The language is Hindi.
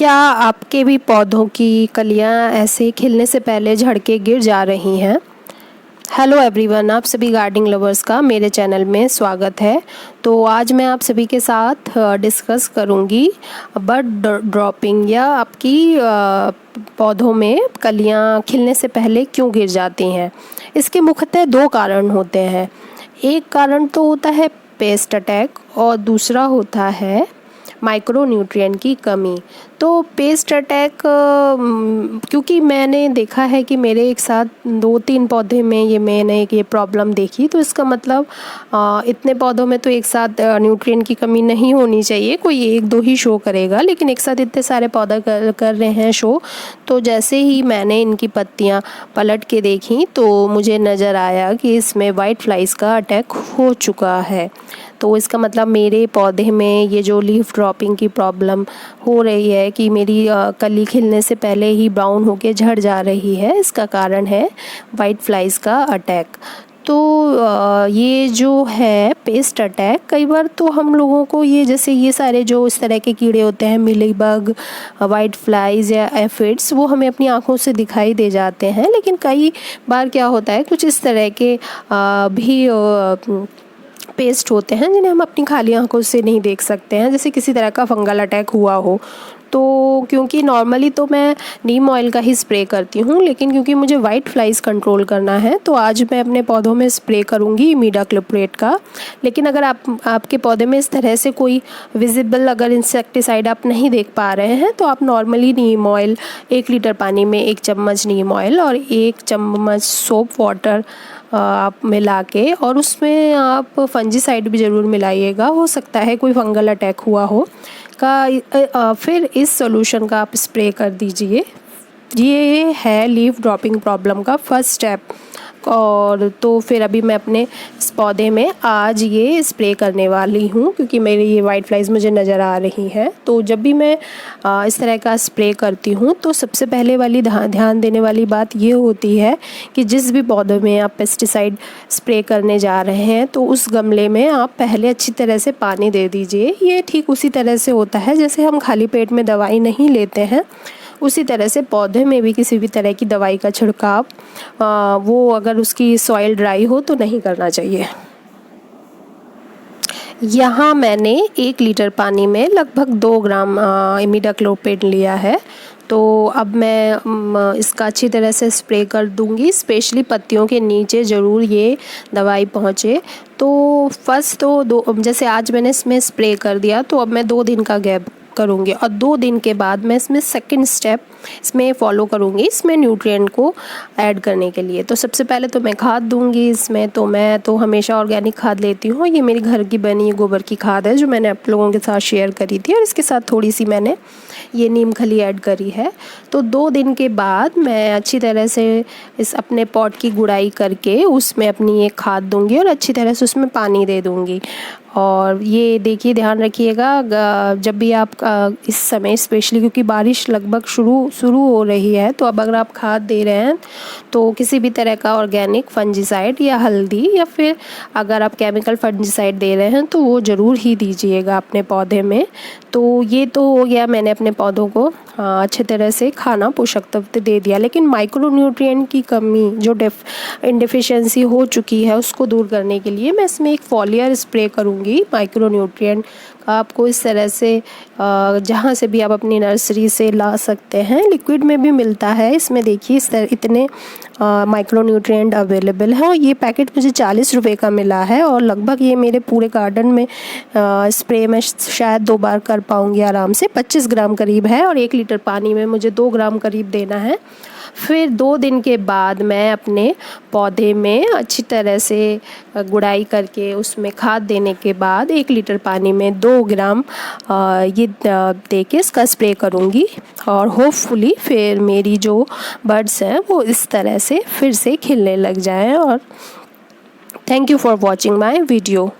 क्या आपके भी पौधों की कलियां ऐसे खिलने से पहले झड़ के गिर जा रही हैं? हेलो एवरीवन, आप सभी गार्डनिंग लवर्स का मेरे चैनल में स्वागत है। तो आज मैं आप सभी के साथ डिस्कस करूंगी बड ड्रॉपिंग या आपकी पौधों में कलियां खिलने से पहले क्यों गिर जाती हैं। इसके मुख्यतः दो कारण होते हैं। एक कारण तो होता है पेस्ट अटैक और दूसरा होता है माइक्रो न्यूट्रिएंट की कमी। तो पेस्ट अटैक क्योंकि मैंने देखा है कि मेरे एक साथ 2-3 पौधे में मैंने ये प्रॉब्लम देखी, तो इसका मतलब इतने पौधों में तो एक साथ न्यूट्रिएंट की कमी नहीं होनी चाहिए, कोई 1-2 ही शो करेगा, लेकिन एक साथ इतने सारे पौधे कर रहे हैं शो। तो जैसे ही मैंने इनकी पत्तियां पलट के देखी तो मुझे नज़र आया कि इसमें वाइट फ्लाइज का अटैक हो चुका है। तो इसका मतलब मेरे पौधे में ये जो लीफ ड्रॉपिंग की प्रॉब्लम हो रही है कि मेरी कली खिलने से पहले ही ब्राउन होके झड़ जा रही है, इसका कारण है वाइट फ्लाइज का अटैक। तो ये जो है पेस्ट अटैक, कई बार तो हम लोगों को ये जैसे ये सारे जो इस तरह के कीड़े होते हैं, मिलीबग, वाइट फ्लाइज या एफिड्स, वो हमें अपनी आंखों से दिखाई दे जाते हैं, लेकिन कई बार क्या होता है कुछ इस तरह के भी पेस्ट होते हैं जिन्हें हम अपनी खाली आंखों से नहीं देख सकते हैं, जैसे किसी तरह का फंगल अटैक हुआ हो। तो क्योंकि नॉर्मली तो मैं नीम ऑयल का ही स्प्रे करती हूँ, लेकिन क्योंकि मुझे वाइट फ्लाइज कंट्रोल करना है तो आज मैं अपने पौधों में स्प्रे करूँगी इमीडाक्लोप्रिड का। लेकिन अगर आपके पौधे में इस तरह से कोई विजिबल अगर इंसेक्टिसाइड आप नहीं देख पा रहे हैं तो आप नॉर्मली नीम ऑयल 1 लीटर पानी में 1 चम्मच नीम ऑयल और 1 चम्मच सोप वाटर आप मिला के, और उसमें आप फंजीसाइड भी ज़रूर मिलाइएगा, हो सकता है कोई फंगल अटैक हुआ हो का। फिर इस सॉल्यूशन का आप स्प्रे कर दीजिए। ये है लीफ ड्रॉपिंग प्रॉब्लम का फर्स्ट स्टेप। और तो फिर अभी मैं अपने इस पौधे में आज ये स्प्रे करने वाली हूँ क्योंकि मेरी ये वाइट फ्लाइज मुझे नज़र आ रही हैं। तो जब भी मैं इस तरह का स्प्रे करती हूँ तो सबसे पहले वाली ध्यान देने वाली बात ये होती है कि जिस भी पौधे में आप पेस्टिसाइड स्प्रे करने जा रहे हैं तो उस गमले में आप पहले अच्छी तरह से पानी दे दीजिए। ये ठीक उसी तरह से होता है जैसे हम खाली पेट में दवाई नहीं लेते हैं, उसी तरह से पौधे में भी किसी भी तरह की दवाई का छिड़काव वो अगर उसकी सॉइल ड्राई हो तो नहीं करना चाहिए। यहाँ मैंने 1 लीटर पानी में लगभग 2 ग्राम इमीडाक्लोप्रिड लिया है। तो अब मैं इसका अच्छी तरह से स्प्रे कर दूंगी, स्पेशली पत्तियों के नीचे ज़रूर ये दवाई पहुँचे। तो फर्स्ट तो जैसे आज मैंने इसमें स्प्रे कर दिया तो अब मैं 2 दिन का गैप करूँगी और 2 दिन के बाद मैं इसमें सेकंड स्टेप इसमें फॉलो करूँगी इसमें न्यूट्रिएंट को ऐड करने के लिए। तो सबसे पहले तो मैं खाद दूँगी इसमें। तो मैं तो हमेशा ऑर्गेनिक खाद लेती हूँ, ये मेरी घर की बनी गोबर की खाद है जो मैंने आप लोगों के साथ शेयर करी थी, और इसके साथ थोड़ी सी मैंने ये नीम खली ऐड करी है। तो 2 दिन के बाद मैं अच्छी तरह से इस अपने पॉट की गुड़ाई करके उसमें अपनी एक खाद दूँगी और अच्छी तरह से उसमें पानी दे दूँगी। और ये देखिए, ध्यान रखिएगा जब भी आप इस समय स्पेशली क्योंकि बारिश लगभग शुरू हो रही है, तो अब अगर आप खाद दे रहे हैं तो किसी भी तरह का ऑर्गेनिक फंजीसाइड या हल्दी या फिर अगर आप केमिकल फंजीसाइड दे रहे हैं तो वो ज़रूर ही दीजिएगा अपने पौधे में। तो ये तो हो गया, मैंने अपने पौधों को अच्छे तरह से खाना पोषक तत्व दे दिया। लेकिन माइक्रो न्यूट्रिएंट की कमी जो डिफिशियंसी हो चुकी है उसको दूर करने के लिए मैं इसमें एक फॉलियर स्प्रे करूँगी माइक्रो न्यूट्रिएंट। आपको इस तरह से जहाँ से भी आप अपनी नर्सरी से ला सकते हैं, लिक्विड में भी मिलता है। इसमें देखिए इस तरह इतने माइक्रो न्यूट्रिएंट अवेलेबल है और ये पैकेट मुझे 40 रुपये का मिला है और लगभग ये मेरे पूरे गार्डन में स्प्रे में शायद 2 बार कर पाऊँगी आराम से। 25 ग्राम करीब है और 1 लीटर पानी में मुझे 2 ग्राम करीब देना है। फिर 2 दिन के बाद मैं अपने पौधे में अच्छी तरह से गुड़ाई करके उसमें खाद देने के बाद 1 लीटर पानी में 2 ग्राम ये दे के इसका स्प्रे करूँगी और होपफुली फिर मेरी जो बर्ड्स हैं वो इस तरह से फिर से खिलने लग जाएं। और thank you for watching my video.